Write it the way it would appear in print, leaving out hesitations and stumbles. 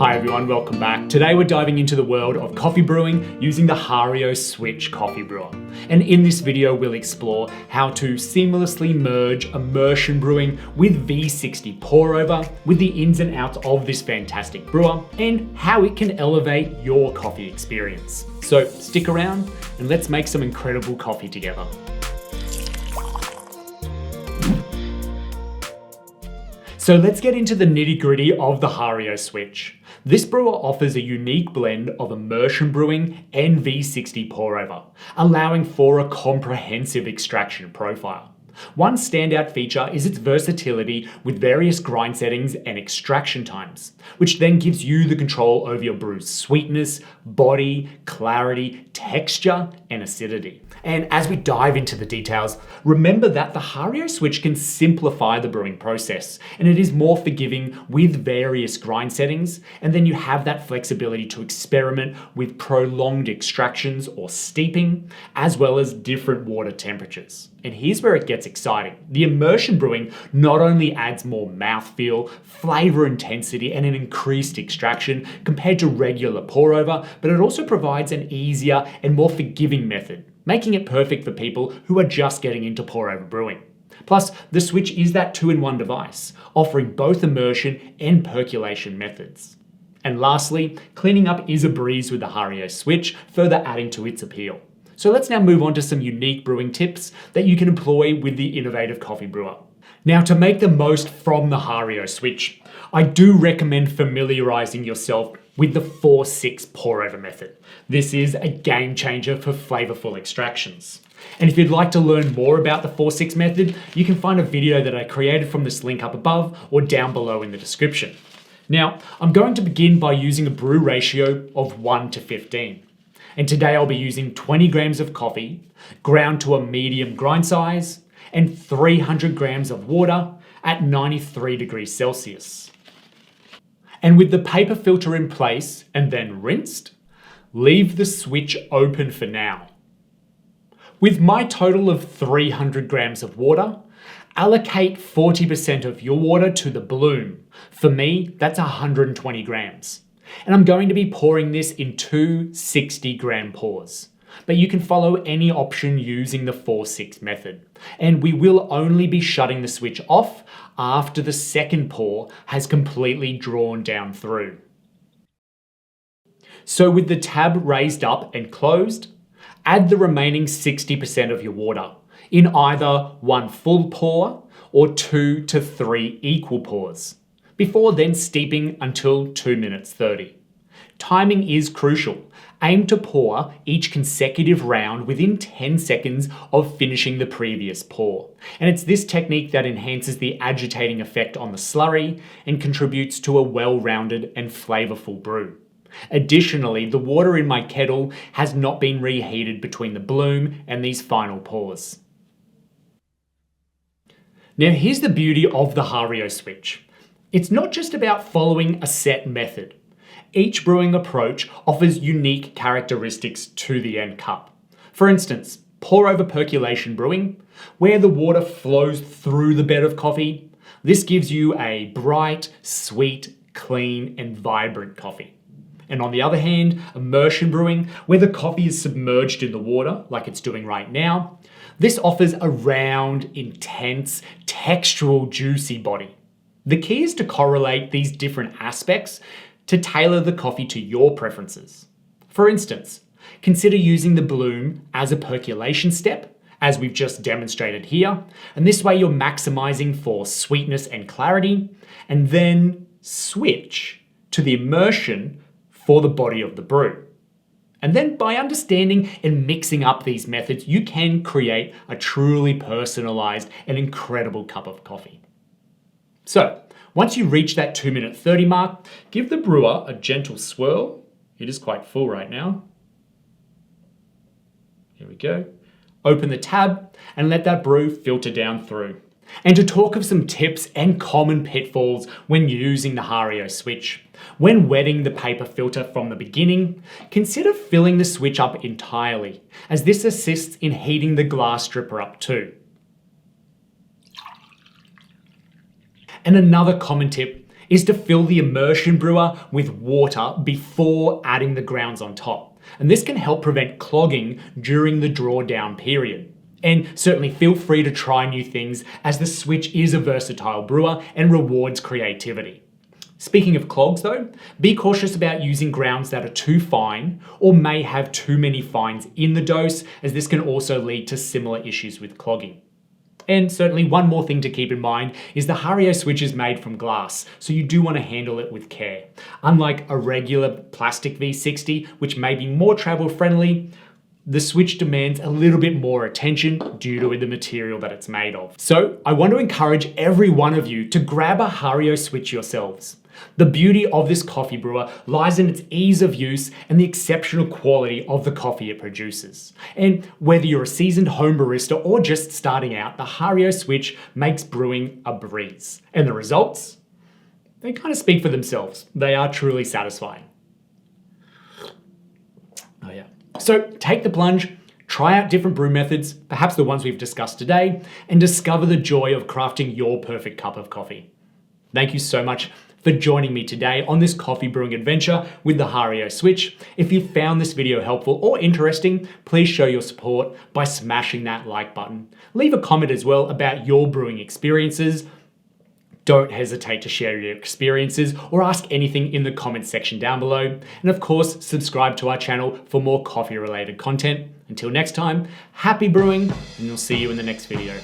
Hi everyone, welcome back. Today we're diving into the world of coffee brewing using the Hario Switch coffee brewer. And in this video we'll explore how to seamlessly merge immersion brewing with V60 pour over, with the ins and outs of this fantastic brewer, and how it can elevate your coffee experience. So stick around and let's make some incredible coffee together. So let's get into the nitty-gritty of the Hario Switch. This brewer offers a unique blend of immersion brewing and V60 pour over, allowing for a comprehensive extraction profile. One standout feature is its versatility with various grind settings and extraction times, which then gives you the control over your brew's sweetness, body, clarity, texture, and acidity. And as we dive into the details, remember that the Hario Switch can simplify the brewing process, and it is more forgiving with various grind settings, and then you have that flexibility to experiment with prolonged extractions or steeping, as well as different water temperatures. And here's where it gets exciting. The immersion brewing not only adds more mouthfeel, flavor intensity, and an increased extraction compared to regular pour over, but it also provides an easier and more forgiving method, making it perfect for people who are just getting into pour over brewing. Plus, the Switch is that two-in-one device, offering both immersion and percolation methods. And lastly, cleaning up is a breeze with the Hario Switch, further adding to its appeal. So let's now move on to some unique brewing tips that you can employ with the innovative coffee brewer. Now, to make the most from the Hario Switch, I do recommend familiarizing yourself with the 4-6 pour over method. This is a game changer for flavorful extractions. And if you'd like to learn more about the 4-6 method, you can find a video that I created from this link up above or down below in the description. Now, I'm going to begin by using a brew ratio of 1:15. And today I'll be using 20 grams of coffee, ground to a medium grind size, and 300 grams of water at 93 degrees Celsius. And with the paper filter in place and then rinsed, leave the switch open for now. With my total of 300 grams of water, allocate 40% of your water to the bloom. For me, that's 120 grams. And I'm going to be pouring this in two 60-gram pours. But you can follow any option using the 4-6 method. And we will only be shutting the switch off after the second pour has completely drawn down through. So with the tab raised up and closed, add the remaining 60% of your water in either one full pour or 2 to 3 equal pours, before then steeping until 2 minutes 30. Timing is crucial. Aim to pour each consecutive round within 10 seconds of finishing the previous pour. And it's this technique that enhances the agitating effect on the slurry and contributes to a well-rounded and flavorful brew. Additionally, the water in my kettle has not been reheated between the bloom and these final pours. Now here's the beauty of the Hario Switch. It's not just about following a set method. Each brewing approach offers unique characteristics to the end cup. For instance, pour over percolation brewing, where the water flows through the bed of coffee. This gives you a bright, sweet, clean, and vibrant coffee. And on the other hand, immersion brewing, where the coffee is submerged in the water, like it's doing right now. This offers a round, intense, textural, juicy body. The key is to correlate these different aspects to tailor the coffee to your preferences. For instance, consider using the bloom as a percolation step, as we've just demonstrated here, and this way you're maximizing for sweetness and clarity, and then switch to the immersion for the body of the brew. And then by understanding and mixing up these methods, you can create a truly personalized and incredible cup of coffee. So, once you reach that 2-minute 30 mark, give the brewer a gentle swirl. It is quite full right now. Here we go. Open the tab and let that brew filter down through. And to talk of some tips and common pitfalls when using the Hario Switch. When wetting the paper filter from the beginning, consider filling the switch up entirely, as this assists in heating the glass stripper up too. And another common tip is to fill the immersion brewer with water before adding the grounds on top. And this can help prevent clogging during the drawdown period. And certainly feel free to try new things, as the Switch is a versatile brewer and rewards creativity. Speaking of clogs though, be cautious about using grounds that are too fine or may have too many fines in the dose, as this can also lead to similar issues with clogging. And certainly one more thing to keep in mind is the Hario Switch is made from glass, so you do want to handle it with care. Unlike a regular plastic V60, which may be more travel friendly, the Switch demands a little bit more attention due to the material that it's made of. So I want to encourage every one of you to grab a Hario Switch yourselves. The beauty of this coffee brewer lies in its ease of use and the exceptional quality of the coffee it produces. And whether you're a seasoned home barista or just starting out, the Hario Switch makes brewing a breeze. And the results? They kind of speak for themselves. They are truly satisfying. Oh yeah. So take the plunge, try out different brew methods, perhaps the ones we've discussed today, and discover the joy of crafting your perfect cup of coffee. Thank you so much for joining me today on this coffee brewing adventure with the Hario Switch. If you found this video helpful or interesting, please show your support by smashing that like button. Leave a comment as well about your brewing experiences. Don't hesitate to share your experiences or ask anything in the comments section down below. And of course, subscribe to our channel for more coffee related content. Until next time, happy brewing, and we'll see you in the next video.